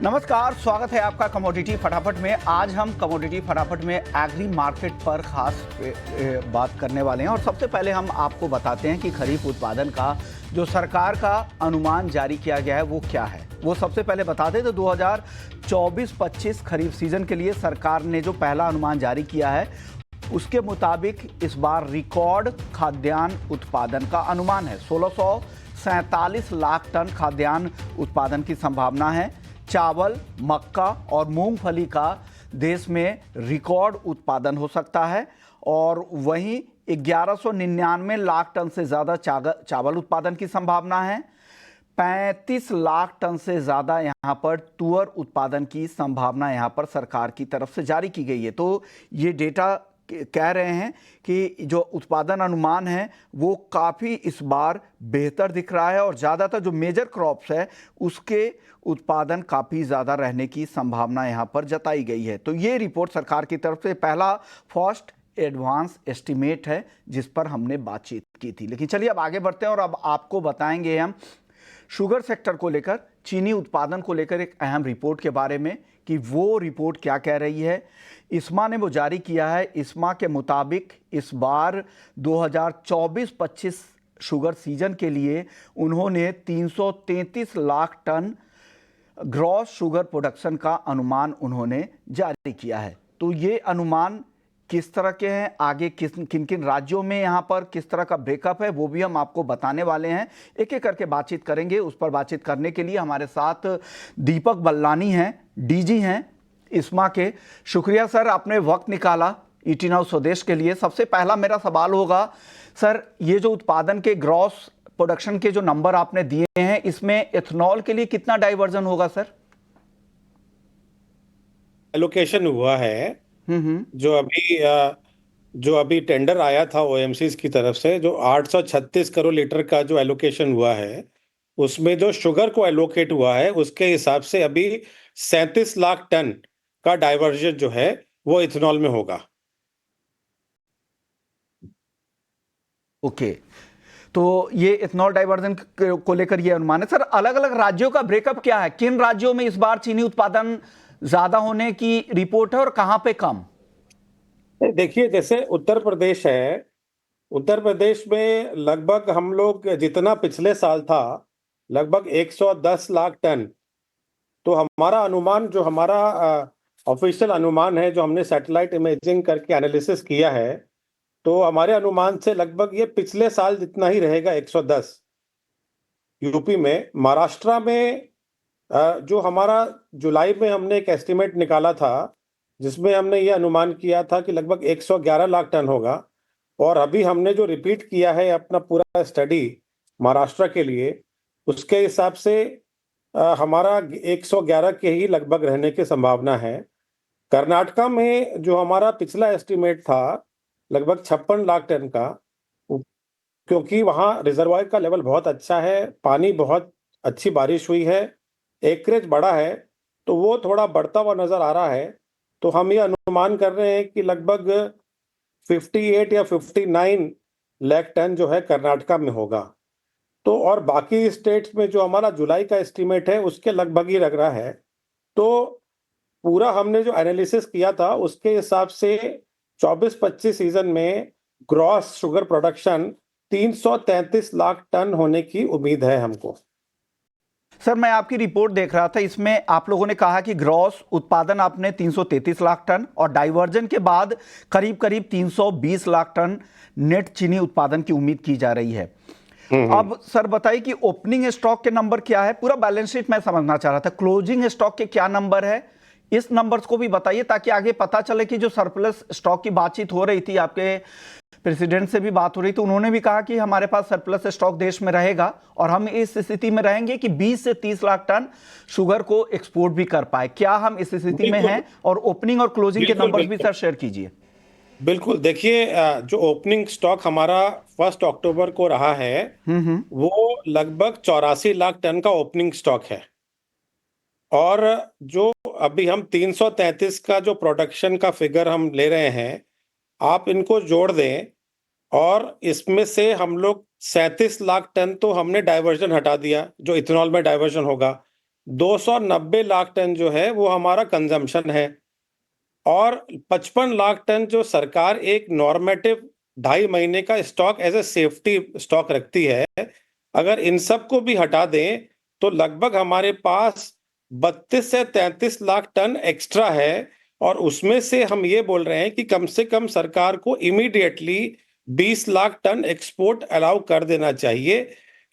नमस्कार, स्वागत है आपका कमोडिटी फटाफट में। आज हम कमोडिटी फटाफट में एग्री मार्केट पर खास बात करने वाले हैं और सबसे पहले हम आपको बताते हैं कि खरीफ उत्पादन का जो सरकार का अनुमान जारी किया गया है वो क्या है। वो सबसे पहले बता दें तो 2024-25 खरीफ सीजन के लिए सरकार ने जो पहला अनुमान जारी किया है उसके मुताबिक इस बार रिकॉर्ड खाद्यान्न उत्पादन का अनुमान है। 1647 लाख टन खाद्यान्न उत्पादन की संभावना है। चावल, मक्का और मूंगफली का देश में रिकॉर्ड उत्पादन हो सकता है और वहीं 1199 लाख टन से ज़्यादा चावल उत्पादन की संभावना है। 35 लाख टन से ज़्यादा यहाँ पर तुअर उत्पादन की संभावना यहाँ पर सरकार की तरफ से जारी की गई है। तो ये डेटा कह रहे हैं कि जो उत्पादन अनुमान है वो काफ़ी इस बार बेहतर दिख रहा है और ज़्यादातर जो मेजर क्रॉप्स है उसके उत्पादन काफ़ी ज़्यादा रहने की संभावना यहाँ पर जताई गई है। तो ये रिपोर्ट सरकार की तरफ से पहला फर्स्ट एडवांस एस्टीमेट है जिस पर हमने बातचीत की थी। लेकिन चलिए अब आगे बढ़ते हैं और अब आपको बताएंगे हम शुगर सेक्टर को लेकर, चीनी उत्पादन को लेकर एक अहम रिपोर्ट के बारे में कि वो रिपोर्ट क्या कह रही है। इस्मा ने वो जारी किया है। इस्मा के मुताबिक इस बार 2024-25 शुगर सीजन के लिए उन्होंने 333 lakh tonne gross sugar production का अनुमान उन्होंने जारी किया है। तो ये अनुमान किस तरह के हैं, आगे किन किन राज्यों में यहाँ पर किस तरह का ब्रेकअप है वो भी हम आपको बताने वाले हैं। एक एक करके बातचीत करेंगे। उस पर बातचीत करने के लिए हमारे साथ दीपक बल्लानी हैं, डीजी हैं इस्मा के। शुक्रिया सर, आपने वक्त निकाला ईटी नाउ स्वदेश के लिए। सबसे पहला मेरा सवाल होगा सर, ये जो उत्पादन के ग्रॉस प्रोडक्शन के जो नंबर आपने दिए हैं इसमें एथनॉल के लिए कितना डाइवर्जन होगा सर? एलोकेशन हुआ है जो अभी टेंडर आया था ओएमसीज की तरफ से, जो 836 करोड़ लीटर का जो एलोकेशन हुआ है उसमें जो शुगर को एलोकेट हुआ है उसके हिसाब से अभी 37 लाख टन का डाइवर्जन जो है वो इथेनॉल में होगा। ओके, तो ये इथेनॉल डाइवर्जन को लेकर ये अनुमान है। सर, अलग अलग राज्यों का ब्रेकअप क्या है? किन राज्यों में इस बार चीनी उत्पादन ज्यादा होने की रिपोर्ट है और कहां पे कम? देखिए, जैसे उत्तर प्रदेश है, उत्तर प्रदेश में लगभग हम लोग जितना पिछले साल था लगभग 110 लाख टन। तो हमारा अनुमान, जो हमारा ऑफिशियल अनुमान है, जो हमने सैटेलाइट इमेजिंग करके एनालिसिस किया है, तो हमारे अनुमान से लगभग ये पिछले साल जितना ही रहेगा, 110। यूपी में, महाराष्ट्र में जो हमारा जुलाई में हमने एक एस्टिमेट निकाला था जिसमें हमने ये अनुमान किया था कि लगभग 111 लाख टन होगा, और अभी हमने जो रिपीट किया है अपना पूरा स्टडी महाराष्ट्र के लिए, उसके हिसाब से हमारा 111 के ही लगभग रहने की संभावना है। कर्नाटका में जो हमारा पिछला एस्टिमेट था लगभग 56 लाख टन का, क्योंकि वहाँ रिजर्वायर का लेवल बहुत अच्छा है, पानी बहुत अच्छी बारिश हुई है, एकरेज बड़ा है, तो वो थोड़ा बढ़ता हुआ नजर आ रहा है। तो हम ये अनुमान कर रहे हैं कि लगभग 58 या 59 लाख टन जो है कर्नाटका में होगा। तो और बाकी स्टेट्स में जो हमारा जुलाई का एस्टीमेट है उसके लगभग ही लग रहा है। तो पूरा हमने जो एनालिसिस किया था उसके हिसाब से 24-25 सीजन में gross sugar production 333 lakh tonne होने की उम्मीद है हमको। सर, मैं आपकी रिपोर्ट देख रहा था, इसमें आप लोगों ने कहा कि ग्रॉस उत्पादन आपने 333 लाख टन और डाइवर्जन के बाद करीब करीब 320 लाख टन नेट चीनी उत्पादन की उम्मीद की जा रही है। अब सर बताइए कि ओपनिंग स्टॉक के नंबर क्या है? पूरा बैलेंस शीट मैं समझना चाह रहा था, क्लोजिंग स्टॉक के क्या नंबर है, इस नंबर्स को भी बताइए ताकि आगे पता चले कि जो सरप्लस स्टॉक की बातचीत हो रही थी, आपके प्रेसिडेंट से भी बात हो रही थी, उन्होंने भी कहा कि हमारे पास सरप्लस स्टॉक देश में रहेगा और हम इस स्थिति में रहेंगे कि 20 से 30 लाख टन शुगर को एक्सपोर्ट भी कर पाए। क्या हम इस स्थिति में हैं? और ओपनिंग और क्लोजिंग के नंबर्स भी सर शेयर कीजिए। बिल्कुल, देखिए, जो ओपनिंग स्टॉक हमारा 1 अक्टूबर को रहा है वो लगभग 84 लाख टन का ओपनिंग स्टॉक है, और जो अभी हम 333 का जो प्रोडक्शन का फिगर हम ले रहे हैं, आप इनको जोड़ दें और इसमें से हम लोग 37 लाख टन तो हमने डाइवर्जन हटा दिया, जो इथेनॉल में डाइवर्जन होगा। 290 लाख टन जो है वो हमारा कंजम्पशन है, और 55 लाख टन जो सरकार एक नॉर्मेटिव 2.5 महीने का stock as a safety stock रखती है। अगर इन सब को भी हटा दें तो लगभग हमारे पास 32 से 33 लाख टन एक्स्ट्रा है, और उसमें से हम ये बोल रहे हैं कि कम से कम सरकार को immediately 20 lakh tonne export allow कर देना चाहिए।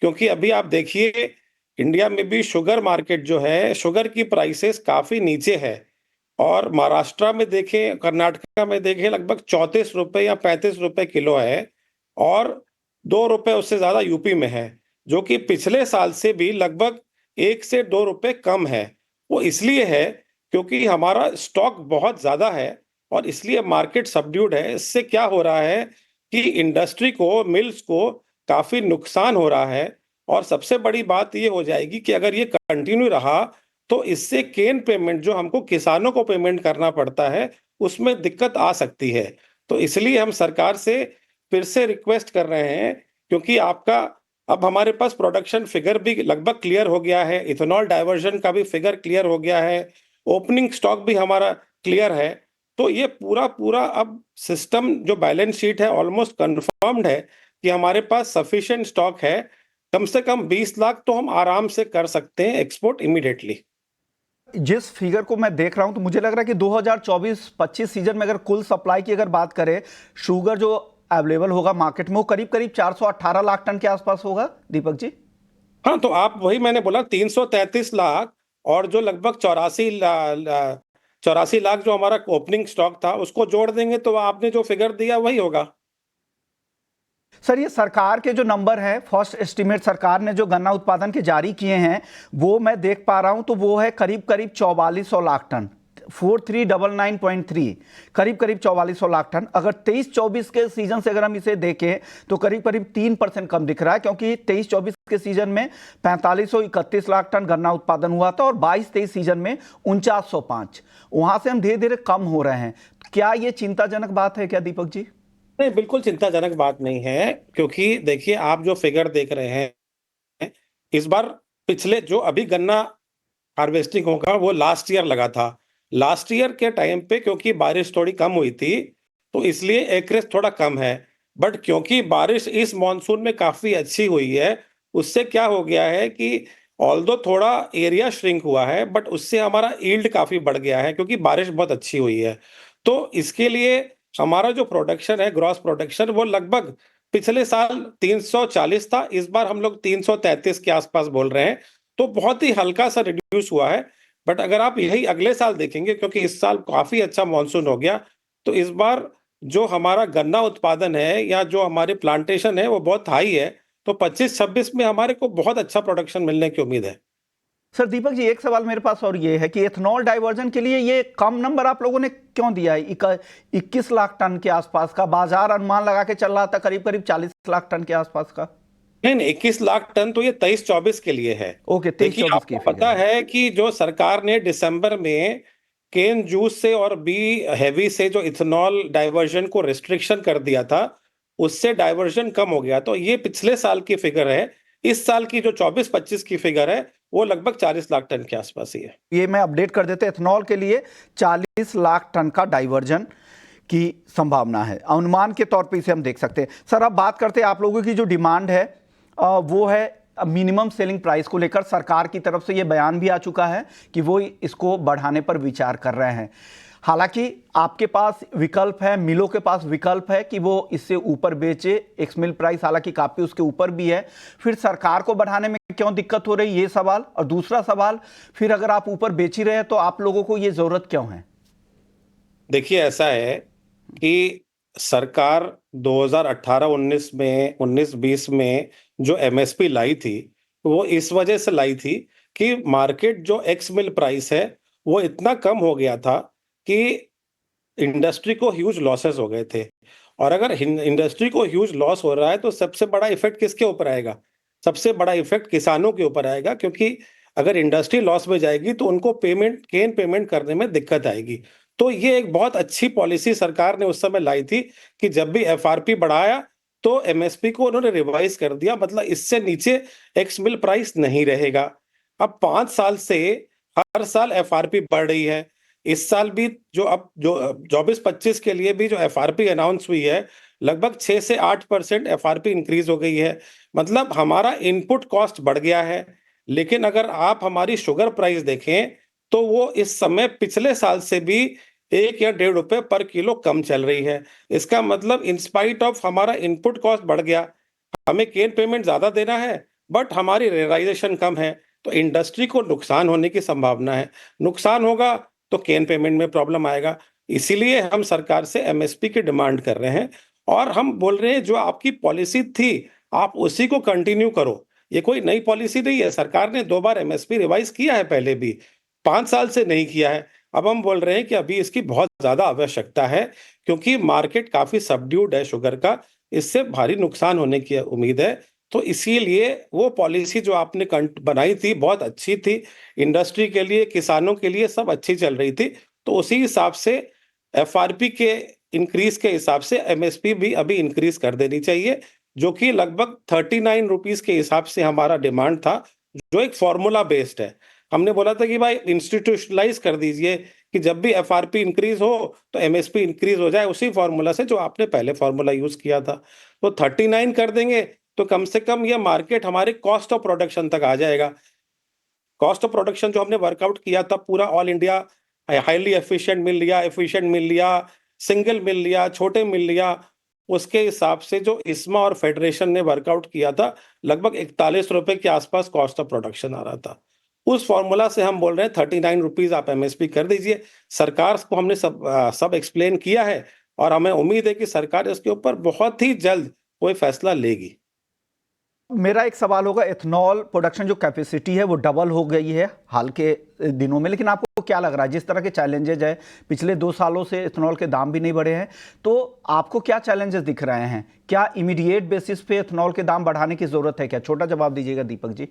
क्योंकि अभी आप देखिए, इंडिया में भी शुगर मार्केट जो है, शुगर की प्राइसेस काफी नीचे है, और महाराष्ट्र में देखें, कर्नाटका में देखें, लगभग 34 रुपए या 35 रुपए किलो है, और 2 रुपए उससे ज्यादा यूपी में है, जो कि पिछले साल से भी लगभग 1 से 2 रुपए कम है। वो इसलिए है क्योंकि हमारा स्टॉक बहुत ज्यादा है, और इसलिए मार्केट सबड्यूड है। इससे क्या हो रहा है कि इंडस्ट्री को, मिल्स को काफी नुकसान हो रहा है, और सबसे बड़ी बात ये हो जाएगी कि अगर ये कंटिन्यू रहा तो इससे केन पेमेंट जो हमको किसानों को पेमेंट करना पड़ता है, उसमें दिक्कत आ सकती है। तो इसलिए हम सरकार से फिर से रिक्वेस्ट कर रहे हैं, क्योंकि आपका अब हमारे पास प्रोडक्शन फिगर भी लगभग क्लियर हो गया है, इथेनॉल डाइवर्जन का भी फिगर क्लियर हो गया है, ओपनिंग स्टॉक भी हमारा क्लियर है। तो ये पूरा पूरा अब सिस्टम जो बैलेंस शीट है ऑलमोस्ट कंफर्म्ड है कि हमारे पास सफिशिएंट स्टॉक है। कम से कम 20 लाख तो हम आराम से कर सकते हैं एक्सपोर्ट इमीडिएटली। जिस फिगर को मैं देख रहा हूं तो मुझे लग रहा है कि 2024-25 सीजन में अगर कुल सप्लाई की अगर बात करें, शुगर जो अवेलेबल होगा मार्केट में वो करीब करीब 418 लाख टन के आसपास होगा, दीपक जी। हाँ, तो आप वही मैंने बोला 333 लाख, और जो लगभग 84 लाख जो हमारा ओपनिंग स्टॉक था उसको जोड़ देंगे तो आपने जो फिगर दिया वही होगा। सर, ये सरकार के जो नंबर हैं, फर्स्ट एस्टीमेट सरकार ने जो गन्ना उत्पादन के जारी किए हैं, वो मैं देख पा रहा हूं तो वो है करीब करीब 4400 लाख टन, 4399.3, करीब करीब 4400 लाख टन। अगर 23-24 के सीजन से अगर हम इसे देखें तो करीब करीब 3% कम दिख रहा है, क्योंकि 23-24 के सीजन में 4531 लाख टन गन्ना उत्पादन हुआ था, और 22-23 सीजन में 4905। वहां से हम धीरे धीरे कम हो रहे हैं। क्या ये चिंताजनक बात है क्या, दीपक जी? नहीं, बिल्कुल चिंताजनक बात नहीं है, क्योंकि देखिए आप जो फिगर देख रहे हैं इस बार, पिछले जो अभी गन्ना हार्वेस्टिंग होगा वो लास्ट ईयर लगा था। लास्ट ईयर के टाइम पे क्योंकि बारिश थोड़ी कम हुई थी तो इसलिए एकरेज थोड़ा कम है, बट क्योंकि बारिश इस मॉनसून में काफी अच्छी हुई है, उससे क्या हो गया है कि ऑल्दो थोड़ा एरिया श्रिंक हुआ है, बट उससे हमारा यील्ड काफी बढ़ गया है क्योंकि बारिश बहुत अच्छी हुई है। तो इसके लिए हमारा जो प्रोडक्शन है, ग्रॉस प्रोडक्शन, वो लगभग पिछले साल 340 था, इस बार हम लोग 333 के आसपास बोल रहे हैं। तो बहुत ही हल्का सा रिड्यूस हुआ है, बट अगर आप यही अगले साल देखेंगे, क्योंकि इस साल काफी अच्छा मॉनसून हो गया, तो इस बार जो हमारा गन्ना उत्पादन है या जो हमारी प्लांटेशन है वो बहुत हाई है। तो 25-26 में हमारे को बहुत अच्छा प्रोडक्शन मिलने की उम्मीद है। सर दीपक जी, एक सवाल मेरे पास और ये है कि एथनॉल डाइवर्जन के लिए ये कम नंबर आप लोगों ने क्यों दिया है? 21 लाख टन के आसपास का बाजार अनुमान लगा के चल रहा था, करीब करीब 40 लाख टन के आसपास का। नहीं नहीं, 21 लाख टन तो ये 23-24 के लिए है। ओके, देखिए 23-24 की आपको पता है कि जो सरकार ने दिसंबर में केन जूस से और बी हैवी से जो इथेनॉल डाइवर्जन को रिस्ट्रिक्शन कर दिया था, उससे डाइवर्जन कम हो गया। तो ये पिछले साल की फिगर है। इस साल की जो 24-25 की फिगर है वो लगभग 40 लाख टन के आसपास ही है। ये मैं अपडेट कर देते, एथनॉल के लिए 40 लाख टन का डाइवर्जन की संभावना है, अनुमान के तौर पे इसे हम देख सकते हैं। सर अब बात करते हैं, आप लोगों की जो डिमांड है वो है मिनिमम सेलिंग प्राइस को लेकर। सरकार की तरफ से ये बयान भी आ चुका है कि वो इसको बढ़ाने पर विचार कर रहे हैं। हालांकि आपके पास विकल्प है, मिलों के पास विकल्प है कि वो इससे ऊपर बेचे, एक्स मिल प्राइस हालांकि काफ़ी उसके ऊपर भी है। फिर सरकार को बढ़ाने में क्यों दिक्कत हो रही, ये सवाल। और दूसरा सवाल, फिर अगर आप ऊपर बेच ही रहे हैं तो आप लोगों को ये ज़रूरत क्यों है? देखिए ऐसा है कि सरकार 2018-19 में, 19-20 में जो एमएसपी लाई थी वो इस वजह से लाई थी कि मार्केट जो एक्स मिल प्राइस है वो इतना कम हो गया था कि इंडस्ट्री को ह्यूज लॉसेस हो गए थे। और अगर इंडस्ट्री को ह्यूज लॉस हो रहा है तो सबसे बड़ा इफेक्ट किसके ऊपर आएगा? सबसे बड़ा इफेक्ट किसानों के ऊपर आएगा, क्योंकि अगर इंडस्ट्री लॉस में जाएगी तो उनको केन पेमेंट करने में दिक्कत आएगी। तो ये एक बहुत अच्छी पॉलिसी सरकार ने उस समय लाई थी कि जब भी एफआरपी बढ़ाया तो एमएसपी को उन्होंने रिवाइज कर दिया, मतलब इससे नीचे एक्स मिल प्राइस नहीं रहेगा। अब 5 साल से हर साल एफआरपी बढ़ रही है। इस साल भी जो 24-25 के लिए भी जो एफआरपी अनाउंस हुई है, लगभग 6 से 8% एफआरपी इंक्रीज हो गई है। मतलब हमारा इनपुट कॉस्ट बढ़ गया है। लेकिन अगर आप हमारी शुगर प्राइस देखें, तो वो इस समय पिछले साल से भी 1 या ₹1.5 पर किलो कम चल रही है। इसका मतलब इन स्पाइट ऑफ हमारा इनपुट कॉस्ट बढ़ गया, हमें केन पेमेंट ज़्यादा देना है, बट हमारी रियलाइज़ेशन कम है, तो इंडस्ट्री को नुकसान होने की संभावना है। नुकसान होगा तो केन पेमेंट में प्रॉब्लम आएगा। इसीलिए हम सरकार से एमएसपी की डिमांड कर रहे हैं और हम बोल रहे हैं जो आपकी पॉलिसी थी, आप उसी को कंटिन्यू करो। ये कोई नई पॉलिसी नहीं है, सरकार ने 2 बार एमएसपी रिवाइज़ किया है पहले भी, 5 साल से नहीं किया है। अब हम बोल रहे हैं कि अभी इसकी बहुत ज़्यादा आवश्यकता है, क्योंकि मार्केट काफ़ी सबड्यूड है शुगर का, इससे भारी नुकसान होने की उम्मीद है। तो इसीलिए वो पॉलिसी जो आपने बनाई थी बहुत अच्छी थी, इंडस्ट्री के लिए, किसानों के लिए सब अच्छी चल रही थी। तो उसी हिसाब से एफआरपी के इंक्रीज के हिसाब से एमएसपी भी अभी इंक्रीज कर देनी चाहिए, जो कि लगभग ₹39 के हिसाब से हमारा डिमांड था, जो एक फॉर्मूला बेस्ड है। हमने बोला था कि भाई इंस्टीट्यूशनलाइज कर दीजिए कि जब भी एफआरपी इंक्रीज हो तो एमएसपी इंक्रीज हो जाए उसी फॉर्मूला से जो आपने पहले फॉर्मूला यूज किया था। तो 39 कर देंगे तो कम से कम ये मार्केट हमारे कॉस्ट ऑफ प्रोडक्शन तक आ जाएगा। कॉस्ट ऑफ प्रोडक्शन जो हमने वर्कआउट किया था पूरा ऑल इंडिया, हाईली एफिशिएंट मिल लिया, सिंगल मिल लिया, छोटे मिल लिया, उसके हिसाब से जो इस्मा और फेडरेशन ने वर्कआउट किया था, लगभग ₹41 के आसपास कॉस्ट ऑफ प्रोडक्शन आ रहा था। उस फॉर्मूला से हम बोल रहे हैं ₹39 आप एमएसपी कर दीजिए। सरकार को हमने सब एक्सप्लेन किया है और हमें उम्मीद है कि सरकार इसके ऊपर बहुत ही जल्द कोई फैसला लेगी। मेरा एक सवाल होगा, एथनॉल प्रोडक्शन जो कैपेसिटी है वो डबल हो गई है हाल के दिनों में, लेकिन आपको क्या लग रहा है जिस तरह के चैलेंजेज है, पिछले 2 सालों से एथनॉल के दाम भी नहीं बढ़े हैं, तो आपको क्या चैलेंजेस दिख रहे हैं? क्या इमीडिएट बेसिस पे एथनॉल के दाम बढ़ाने की जरूरत है क्या? छोटा जवाब दीजिएगा दीपक जी।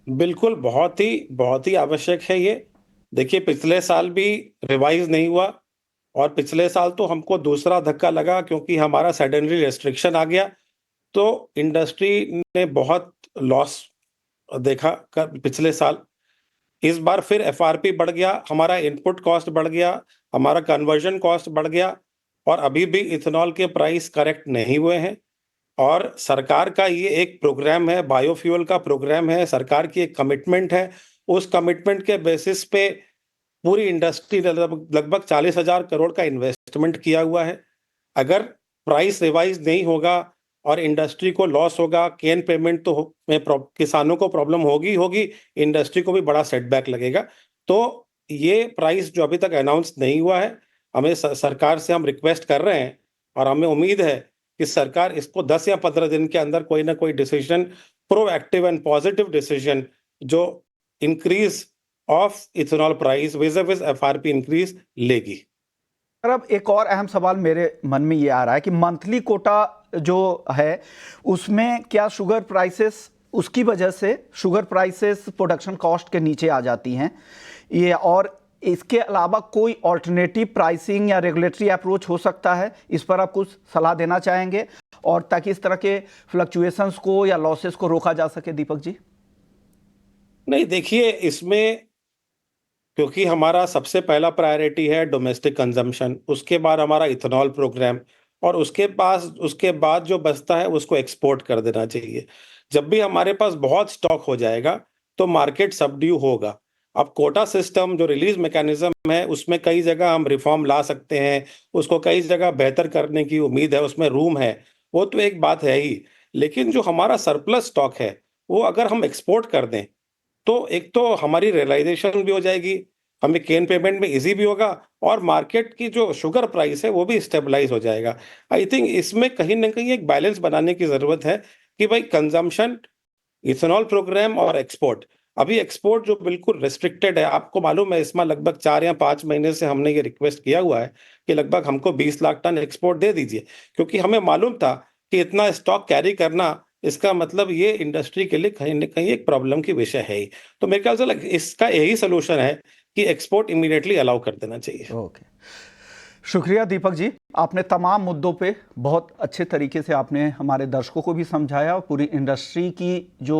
बिल्कुल, बहुत ही आवश्यक है ये। देखिए पिछले साल भी रिवाइज़ नहीं हुआ और पिछले साल तो हमको दूसरा धक्का लगा क्योंकि हमारा सडनली रिस्ट्रिक्शन आ गया, तो इंडस्ट्री ने बहुत लॉस देखा पिछले साल। इस बार फिर एफआरपी बढ़ गया, हमारा इनपुट कॉस्ट बढ़ गया, हमारा कन्वर्जन कॉस्ट बढ़ गया और अभी भी इथेनॉल के प्राइस करेक्ट नहीं हुए हैं। और सरकार का ये एक प्रोग्राम है, बायोफ्यूल का प्रोग्राम है, सरकार की एक कमिटमेंट है। उस कमिटमेंट के बेसिस पे पूरी इंडस्ट्री ने लगभग 40,000 करोड़ का इन्वेस्टमेंट किया हुआ है। अगर प्राइस रिवाइज़ नहीं होगा और इंडस्ट्री को लॉस होगा, केन पेमेंट तो किसानों को प्रॉब्लम होगी ही होगी, इंडस्ट्री को भी बड़ा सेटबैक लगेगा। तो ये प्राइस जो अभी तक अनाउंस नहीं हुआ है, हमें सरकार से हम रिक्वेस्ट कर रहे हैं और हमें उम्मीद है कि सरकार इसको 10 या 15 दिन के अंदर कोई ना कोई decision, proactive and positive decision जो increase of ethanol price vis FRP increase लेगी। सर, अब एक और अहम सवाल मेरे मन में ये आ रहा है कि मंथली कोटा जो है उसमें क्या शुगर प्राइसेस, उसकी वजह से शुगर प्राइसेस प्रोडक्शन कॉस्ट के नीचे आ जाती हैं ये, और इसके अलावा कोई ऑल्टरनेटिव प्राइसिंग या रेगुलेटरी अप्रोच हो सकता है? इस पर आप कुछ सलाह देना चाहेंगे और ताकि इस तरह के फ्लक्चुएशंस को या लॉसेस को रोका जा सके दीपक जी? नहीं, देखिए इसमें क्योंकि हमारा सबसे पहला प्रायोरिटी है डोमेस्टिक कंजम्पशन, उसके बाद हमारा इथेनॉल प्रोग्राम और उसके बाद जो बचता है उसको एक्सपोर्ट कर देना चाहिए। जब भी हमारे पास बहुत स्टॉक हो जाएगा तो मार्केट सबड्यू होगा। अब कोटा सिस्टम जो रिलीज मैकेनिज्म है उसमें कई जगह हम रिफॉर्म ला सकते हैं, उसको कई जगह बेहतर करने की उम्मीद है, उसमें रूम है, वो तो एक बात है ही। लेकिन जो हमारा सरप्लस स्टॉक है वो अगर हम एक्सपोर्ट कर दें तो एक तो हमारी रियलाइजेशन भी हो जाएगी, हमें केन पेमेंट में ईज़ी भी होगा और मार्केट की जो शुगर प्राइस है वो भी स्टेबलाइज़ हो जाएगा। आई थिंक इसमें कहीं न कहीं एक बैलेंस बनाने की ज़रूरत है कि भाई कंज़म्पशन, इथेनॉल प्रोग्राम और एक्सपोर्ट। अभी एक्सपोर्ट जो बिल्कुल रिस्ट्रिक्टेड है, आपको मालूम है इसमें लगभग 4 या 5 महीने से हमने ये रिक्वेस्ट किया हुआ है कि लगभग हमको 20 लाख टन एक्सपोर्ट दे दीजिए। क्योंकि हमें मालूम था कि इतना स्टॉक कैरी करना, इसका मतलब ये इंडस्ट्री के लिए कहीं न कहीं एक प्रॉब्लम की विषय है ही। तो मेरे ख्याल से इसका यही सॉल्यूशन है कि एक्सपोर्ट इमीडिएटली अलाउ कर देना चाहिए। ओके, शुक्रिया दीपक जी। आपने तमाम मुद्दों पे बहुत अच्छे तरीके से आपने हमारे दर्शकों को भी समझाया और पूरी इंडस्ट्री की जो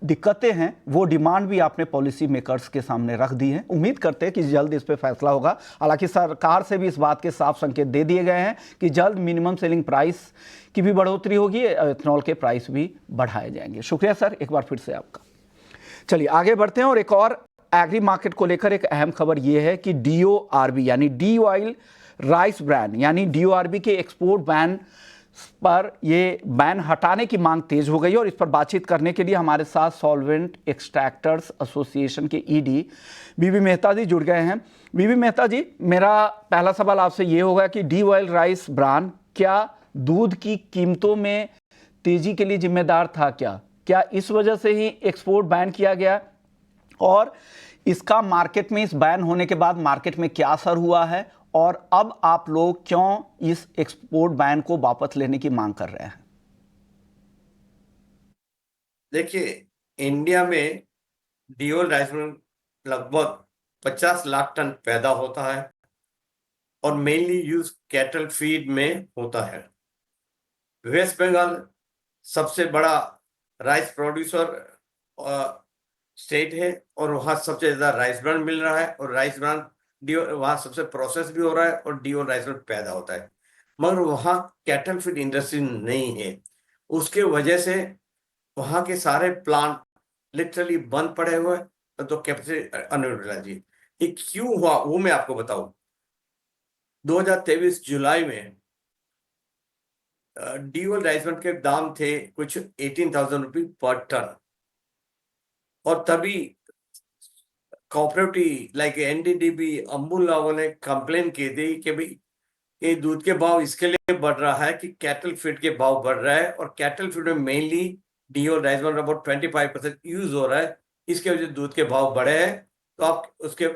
दिक्कतें हैं वो डिमांड भी आपने पॉलिसी मेकर्स के सामने रख दी है। उम्मीद करते हैं कि जल्द इस पे फैसला होगा। हालांकि सरकार से भी इस बात के साफ संकेत दे दिए गए हैं कि जल्द मिनिमम सेलिंग प्राइस की भी बढ़ोतरी होगी, इथेनॉल के प्राइस भी बढ़ाए जाएंगे। शुक्रिया सर, एक बार फिर से आपका। चलिए आगे बढ़ते हैं और एक और एग्री मार्केट को लेकर एक अहम खबर यह है कि DORB यानी डी ऑयल राइस ब्रांड यानी DORB के एक्सपोर्ट बैन पर ये बैन हटाने की मांग तेज हो गई और इस पर बातचीत करने के लिए हमारे साथ सॉल्वेंट एक्सट्रैक्टर्स एसोसिएशन के ED बीबी मेहता जी जुड़ गए हैं। बीबी मेहता जी, मेरा पहला सवाल आपसे ये होगा कि डी ऑयल राइस ब्रांड क्या दूध की कीमतों में तेजी के लिए जिम्मेदार था? क्या इस वजह से ही एक्सपोर्ट बैन किया गया और इसका मार्केट में इस बैन होने के बाद मार्केट में क्या असर हुआ है और अब आप लोग क्यों इस एक्सपोर्ट बैन को वापस लेने की मांग कर रहे हैं? देखिए, इंडिया में डीओल राइस मिल लगभग 50 लाख टन पैदा होता है और मेनली यूज कैटल फीड में होता है। वेस्ट बंगाल सबसे बड़ा राइस प्रोड्यूसर स्टेट है और वहाँ सबसे ज्यादा राइस ब्रांड मिल रहा है और राइस ब्रांड वहाँ सबसे प्रोसेस भी हो रहा है और डीओल राइस ब्रांड पैदा होता है, मगर वहाँ कैटल फीड इंडस्ट्री नहीं है। उसके वजह से वहाँ के सारे प्लांट लिटरली बंद पड़े हुए हैं, तो कैपेसिटी अनयूटिलाइज। ये क्यों हुआ वो मैं आपको बताऊं। 2023 जुलाई में डीओल राइस ब्रांड के दाम थे कुछ 18,000 रुपये पर टन और तभी कोऑपरेटिव लाइक एनडीडीबी अमूल ने कंप्लेन की थी कि भाई ये दूध के भाव इसके लिए बढ़ रहा है कि कैटल फीड के भाव बढ़ रहा है और कैटल फीड में mainly deoiled rice bran about 25% use हो रहा है, इसके वजह से दूध के भाव बढ़े हैं। तो आप उसके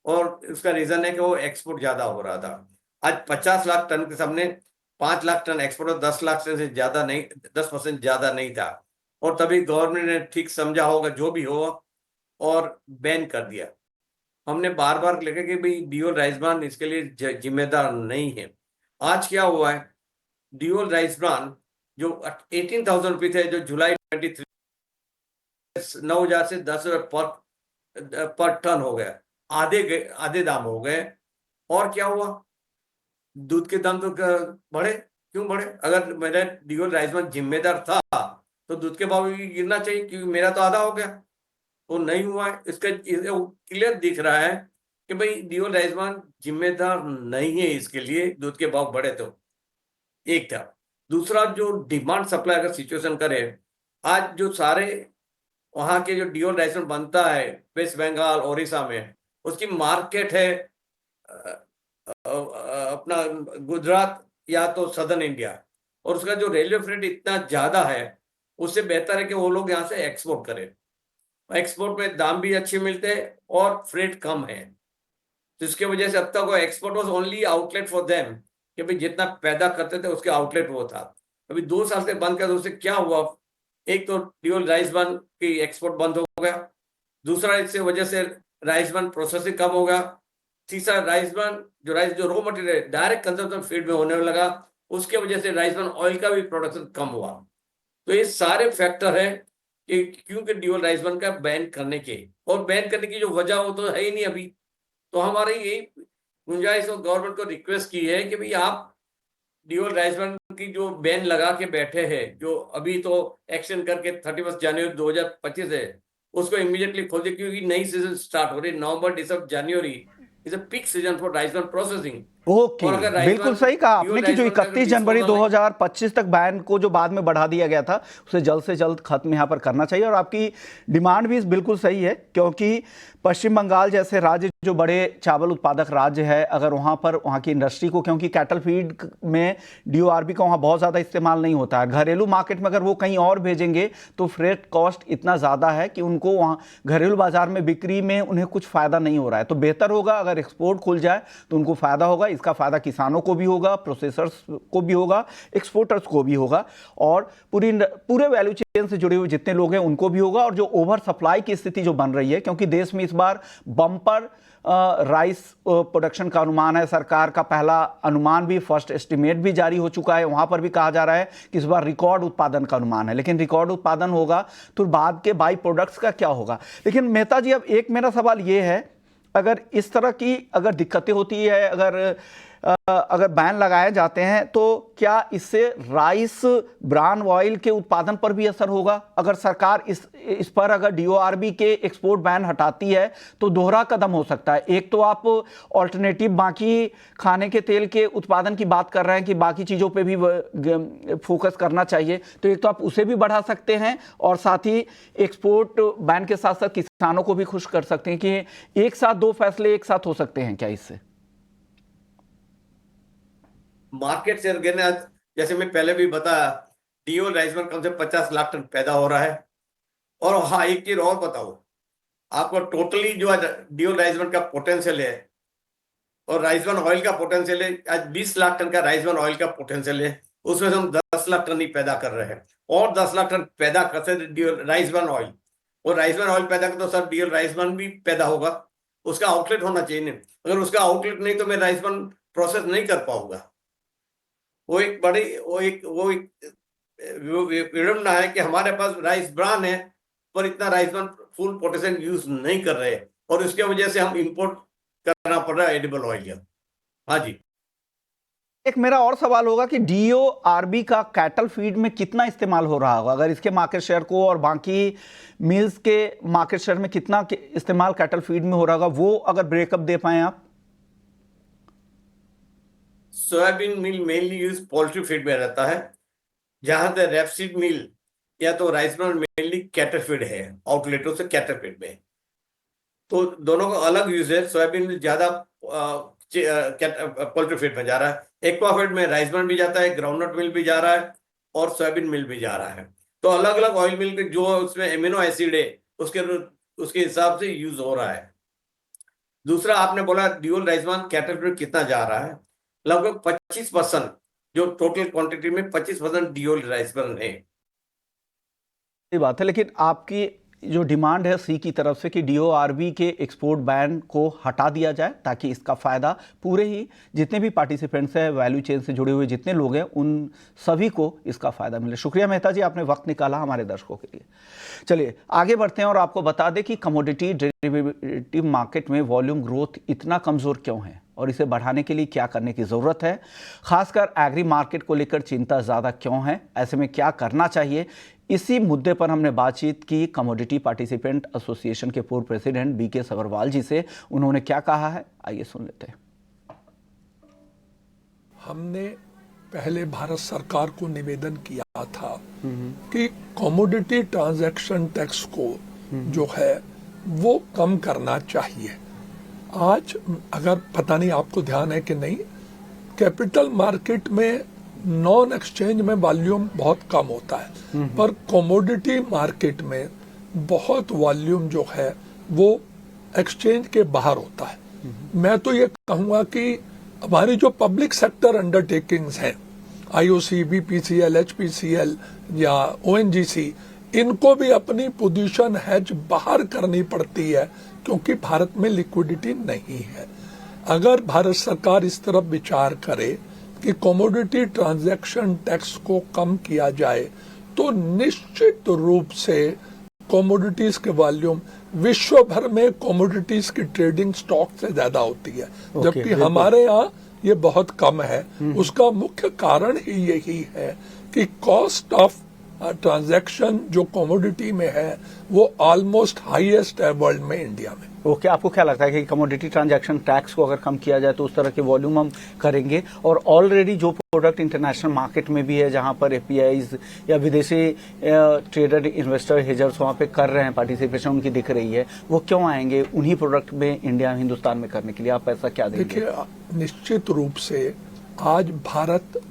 और उसका रीजन है कि वो एक्सपोर्ट ज्यादा हो रहा था। आज 50 लाख टन के सामने 5 लाख टन एक्सपोर्ट और 10 लाख से ज्यादा नहीं, 10% ज्यादा नहीं था और तभी गवर्नमेंट ने ठीक समझा होगा जो भी हो और बैन कर दिया। हमने बार बार लिखा कि भाई डीओल राइस ब्रांड इसके लिए जिम्मेदार नहीं है। आज क्या हुआ है, डीओल राइस ब्रांड जो 18,000 रुपये थे जो जुलाई 23 9,000 से 10,000 पर टन हो गया, आधे दाम हो गए। और क्या हुआ, दूध के दाम तो बढ़े। क्यों बढ़े? अगर मेरा डीओल राइस ब्रांड जिम्मेदार था तो दूध के भाव भी गिरना चाहिए क्योंकि मेरा तो आधा हो गया। वो नहीं हुआ है। इसका क्लियर दिख रहा है कि भाई डीओल राइस ब्रांड जिम्मेदार नहीं है इसके लिए दूध के भाव बढ़े। तो एक था। दूसरा, जो डिमांड सप्लाई अगर सिचुएशन करे, आज जो सारे वहां के जो डीओल राइस ब्रांड बनता है वेस्ट बंगाल ओडिशा में, उसकी मार्केट है अपना गुजरात या तो सदर्न इंडिया, और उसका जो रेलवे फ्रेट इतना ज्यादा है, उससे बेहतर है कि वो लोग यहाँ से एक्सपोर्ट करें। एक्सपोर्ट में दाम भी अच्छे मिलते हैं और फ्रेट कम है, तो इसके वजह से अब तक वो export was only outlet for them कि भाई जितना पैदा करते थे उसके आउटलेट वो था। अभी 2 साल से बंद कर तो उससे क्या हुआ, एक तो डीओल राइस ब्रांड की एक्सपोर्ट बंद हो गया, दूसरा इससे वजह से राइस ब्रांड प्रोसेसिंग कम हो गया, तीसरा राइस ब्रांड जो raw material direct consumption feed में होने लगा, उसके वजह से राइस ब्रांड ऑयल का भी प्रोडक्शन कम हुआ। तो ये सारे फैक्टर है कि क्योंकि डीओल राइस ब्रांड का बैन करने के, और बैन करने की जो वजह हो तो है ही नहीं अभी। तो हमारी यही गुंजाइश और गवर्नमेंट को रिक्वेस्ट की है कि भाई आप डीओल राइस ब्रांड की जो बैन लगा के बैठे हैं, जो अभी तो एक्शन करके 31 जनवरी 2025 है, उसको इमीडिएटली खोल दे क्योंकि नई सीजन स्टार्ट हो रही है। November December January is a peak season for rice bran processing. Okay, बिल्कुल सही कहा आपने कि जो 31 जनवरी 2025 तक बैन को जो बाद में बढ़ा दिया गया था उसे जल्द से जल्द खत्म यहाँ पर करना चाहिए। और आपकी डिमांड भी बिल्कुल सही है क्योंकि पश्चिम बंगाल जैसे राज्य जो बड़े चावल उत्पादक राज्य है, अगर वहाँ पर वहाँ की इंडस्ट्री को, क्योंकि कैटल फीड में DORB का वहाँ बहुत ज़्यादा इस्तेमाल नहीं होता है, घरेलू मार्केट में अगर वो कहीं और भेजेंगे तो फ्रेट कॉस्ट इतना ज़्यादा है कि उनको वहाँ घरेलू बाजार में बिक्री में उन्हें कुछ फ़ायदा नहीं हो रहा है। तो बेहतर होगा अगर एक्सपोर्ट खुल जाए तो उनको फ़ायदा होगा। इसका फ़ायदा किसानों को भी होगा, प्रोसेसर्स को भी होगा, एक्सपोर्टर्स को भी होगा और पूरे वैल्यू चेन चेन से जुड़े हुए जितने लोग हैं उनको भी होगा, और जो ओवर सप्लाई की स्थिति जो बन रही है, क्योंकि देश में इस बार बम्पर राइस प्रोडक्शन का अनुमान है। सरकार का पहला अनुमान भी, फर्स्ट एस्टिमेट भी जारी हो चुका है। वहां पर भी कहा जा रहा है कि इस बार रिकॉर्ड उत्पादन का अनुमान है, लेकिन रिकॉर्ड उत्पादन होगा तो बाद के बाई प्रोडक्ट्स का क्या होगा। लेकिन मेहता जी, अब एक मेरा सवाल ये है, अगर इस तरह की अगर दिक्कतें होती है, अगर बैन लगाए जाते हैं, तो क्या इससे राइस ब्रान ऑयल के उत्पादन पर भी असर होगा? अगर सरकार इस पर अगर डीओआरबी के एक्सपोर्ट बैन हटाती है तो दोहरा कदम हो सकता है। एक तो आप ऑल्टरनेटिव बाकी खाने के तेल के उत्पादन की बात कर रहे हैं कि बाकी चीज़ों पे भी फोकस करना चाहिए, तो एक तो आप उसे भी बढ़ा सकते हैं और साथ ही एक्सपोर्ट बैन के साथ साथ किसानों को भी खुश कर सकते हैं कि एक साथ दो फैसले एक साथ हो सकते हैं क्या इससे? मार्केट शेयर गिरने, जैसे मैं पहले भी बताया, डीओ राइस में कम से 50 लाख टन पैदा हो रहा है। और हाँ, एक चीज और बताओ आपको, टोटली जो डीओ राइसमन का पोटेंशियल है और राइसमन ऑयल का पोटेंशियल है, आज 20 लाख टन का राइसमन ऑयल का पोटेंशियल है, उसमें से हम 10 लाख टन ही पैदा कर रहे हैं। और 10 लाख टन पैदा करते डीओ राइसमन ऑयल, और राइसमन ऑयल पैदा कर तो सर डीओ राइसमन भी पैदा होगा, उसका आउटलेट होना चाहिए। नहीं, अगर उसका आउटलेट नहीं तो मैं राइसमन प्रोसेस नहीं कर पाऊंगा। वो एक विडंबना है कि हमारे पास राइस ब्रान है पर इतना rice bran full potential use नहीं कर रहे, और उसके वजह से हम इंपोर्ट करना पड़ रहा है एडिबल ऑयल। हाँ जी। एक मेरा और सवाल होगा कि डीओआरबी का कैटल फीड में कितना इस्तेमाल हो रहा होगा, अगर इसके मार्केट शेयर को और बाकी मिल्स के मार्केट शेयर में कितना इस्तेमाल कैटल फीड में हो रहा होगा, वो अगर ब्रेकअप दे पाए आप। सोयाबीन मिल मेनली यूज पोल्ट्री फीड में रहता है, जहां तक रेपसीड मिल या तो rice bran mainly cattle feed है, आउटलेटों से कैटल फीड में, तो दोनों का अलग यूज है। सोयाबीन मिल ज्यादा पोल्ट्री फीड में जा रहा है, एक्वा फीड में राइस ब्रान भी जाता है, ग्राउंडनट मिल भी जा रहा है और सोयाबीन मिल भी जा रहा है। तो अलग अलग ऑयल मिल के जो उसमें एमिनो एसिड है उसके हिसाब से यूज हो रहा है। दूसरा आपने बोला dual rice bran cattle feed कितना जा रहा है, लगभग 25%, जो टोटल क्वांटिटी में 25% ड्यूल राइस ब्रान है। सही बात है, लेकिन आपकी जो डिमांड है सी की तरफ से कि डीओआरबी के एक्सपोर्ट बैन को हटा दिया जाए ताकि इसका फ़ायदा पूरे ही जितने भी पार्टिसिपेंट्स हैं, वैल्यू चेन से जुड़े हुए जितने लोग हैं, उन सभी को इसका फ़ायदा मिले। शुक्रिया मेहता जी, आपने वक्त निकाला हमारे दर्शकों के लिए। चलिए आगे बढ़ते हैं और आपको बता दें कि कमोडिटी डेरिवेटिव मार्केट में वॉल्यूम ग्रोथ इतना कमज़ोर क्यों है और इसे बढ़ाने के लिए क्या करने की ज़रूरत है। खासकर एग्री मार्केट को लेकर चिंता ज़्यादा क्यों है, ऐसे में क्या करना चाहिए, इसी मुद्दे पर हमने बातचीत की कमोडिटी पार्टिसिपेंट एसोसिएशन के पूर्व प्रेसिडेंट बीके सबरवाल जी से। उन्होंने क्या कहा है, आइए सुन लेते हैं। हमने पहले भारत सरकार को निवेदन किया था कि कमोडिटी ट्रांजैक्शन टैक्स को जो है वो कम करना चाहिए। आज अगर पता नहीं आपको ध्यान है कि नहीं, कैपिटल मार्केट में नॉन एक्सचेंज में वॉल्यूम बहुत कम होता है, पर कमोडिटी मार्केट में बहुत वॉल्यूम जो है वो एक्सचेंज के बाहर होता है। मैं तो ये कहूंगा कि हमारी जो पब्लिक सेक्टर अंडरटेकिंग्स हैं, आईओसी, बीपीसीएल, एचपीसीएल या ओएनजीसी, इनको भी अपनी पोजीशन हेज बाहर करनी पड़ती है क्योंकि भारत में लिक्विडिटी नहीं है। अगर भारत सरकार इस तरफ विचार करे कि कमोडिटी ट्रांजैक्शन टैक्स को कम किया जाए तो निश्चित रूप से कमोडिटीज के वॉल्यूम, विश्व भर में कमोडिटीज की ट्रेडिंग स्टॉक से ज्यादा होती है, जबकि हमारे यहाँ ये बहुत कम है। उसका मुख्य कारण ही यही है कि कॉस्ट ऑफ ट्रांजैक्शन जो कमोडिटी में है वो ऑलमोस्ट हाईएस्ट है वर्ल्ड में, इंडिया में। ओके, आपको क्या लगता है कि कमोडिटी ट्रांजैक्शन टैक्स को अगर कम किया जाए तो उस तरह के वॉल्यूम हम करेंगे? और ऑलरेडी जो प्रोडक्ट इंटरनेशनल मार्केट में भी है, जहां पर एपीआईज या विदेशी ट्रेडर, इन्वेस्टर, हेजर्स वहां पे कर रहे हैं, पार्टिसिपेशन उनकी दिख रही है, वो क्यों आएंगे उन्हीं प्रोडक्ट में इंडिया, हिंदुस्तान में करने के लिए? आप ऐसा क्या देंगे? देखिए, निश्चित रूप से आज भारत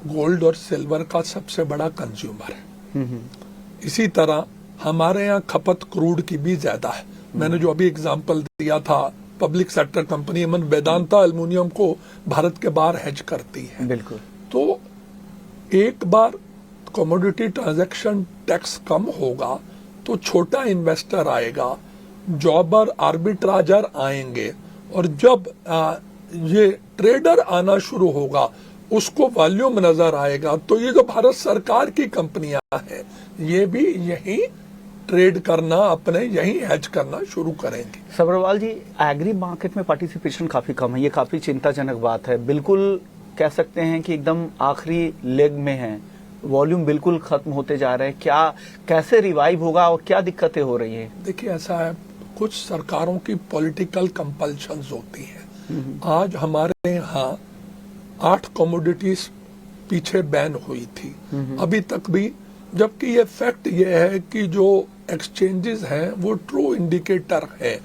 गोल्ड और सिल्वर का सबसे बड़ा कंज्यूमर है। इसी तरह हमारे यहाँ खपत क्रूड की भी ज्यादा है। मैंने जो अभी एग्जांपल दिया था, public sector company Vedanta aluminium को भारत के बाहर हेज करती है। बिल्कुल। तो एक बार कमोडिटी ट्रांजैक्शन टैक्स कम होगा तो छोटा इन्वेस्टर आएगा, जॉबर आर्बिट्राजर आएंगे, और जब ये ट्रेडर आना शुरू होगा उसको वॉल्यूम नजर आएगा, तो ये जो भारत सरकार की कंपनियां हैं ये भी यही ट्रेड करना, अपने यही हेज करना शुरू करेंगे। सब्रवाल जी, एग्री मार्केट में पार्टिसिपेशन काफी कम है, ये काफी चिंताजनक बात है। बिल्कुल कह सकते हैं कि एकदम आखिरी लेग में है, वॉल्यूम बिल्कुल खत्म होते जा रहे हैं। क्या कैसे रिवाइव होगा और क्या दिक्कतें हो रही है? देखिए, ऐसा है, कुछ सरकारों की पॉलिटिकल कंपल्शंस होती हैं। आज हमारे यहाँ 8 कमोडिटीज पीछे बैन हुई थी अभी तक भी, जबकि ये फैक्ट ये है कि जो एक्सचेंजेस हैं वो ट्रू इंडिकेटर है,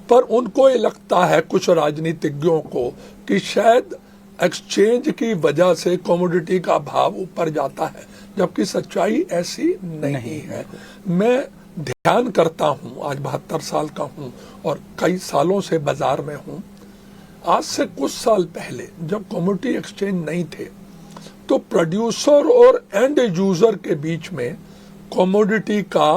पर उनको ये लगता है, कुछ राजनीतिज्ञों को, कि शायद एक्सचेंज की वजह से कमोडिटी का भाव ऊपर जाता है, जबकि सच्चाई ऐसी नहीं है। मैं ध्यान करता हूं, आज 72 साल का हूं और कई सालों से बाजार में हूं। आज से कुछ साल पहले जब कमोडिटी एक्सचेंज नहीं थे तो प्रोड्यूसर और एंड यूजर के बीच में कमोडिटी का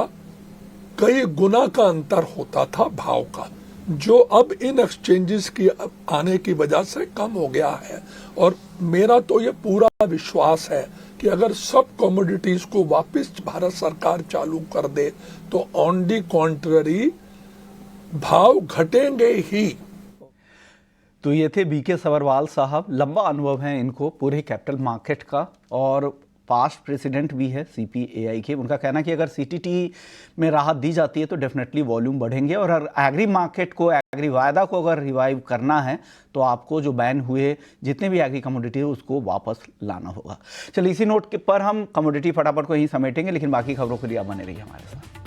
कई गुना का अंतर होता था भाव का, जो अब इन एक्सचेंजेस की आने की वजह से कम हो गया है। और मेरा तो ये पूरा विश्वास है कि अगर सब कमोडिटीज को वापस भारत सरकार चालू कर दे तो ऑन दी कॉन्ट्ररी भाव घटेंगे ही। तो ये थे बीके सवरवाल साहब, लंबा अनुभव है इनको पूरे कैपिटल मार्केट का और पास्ट प्रेसिडेंट भी है CPAI के। उनका कहना है कि अगर CTT में राहत दी जाती है तो डेफिनेटली वॉल्यूम बढ़ेंगे, और एग्री मार्केट को, एग्री वायदा को अगर रिवाइव करना है तो आपको जो बैन हुए जितने भी एग्री कमोडिटी है उसको वापस लाना होगा। चलिए, इसी नोट पर हम कमोडिटी फटाफट को यहीं समेटेंगे, लेकिन बाकी खबरों के लिए आप बने रहिए हमारे साथ।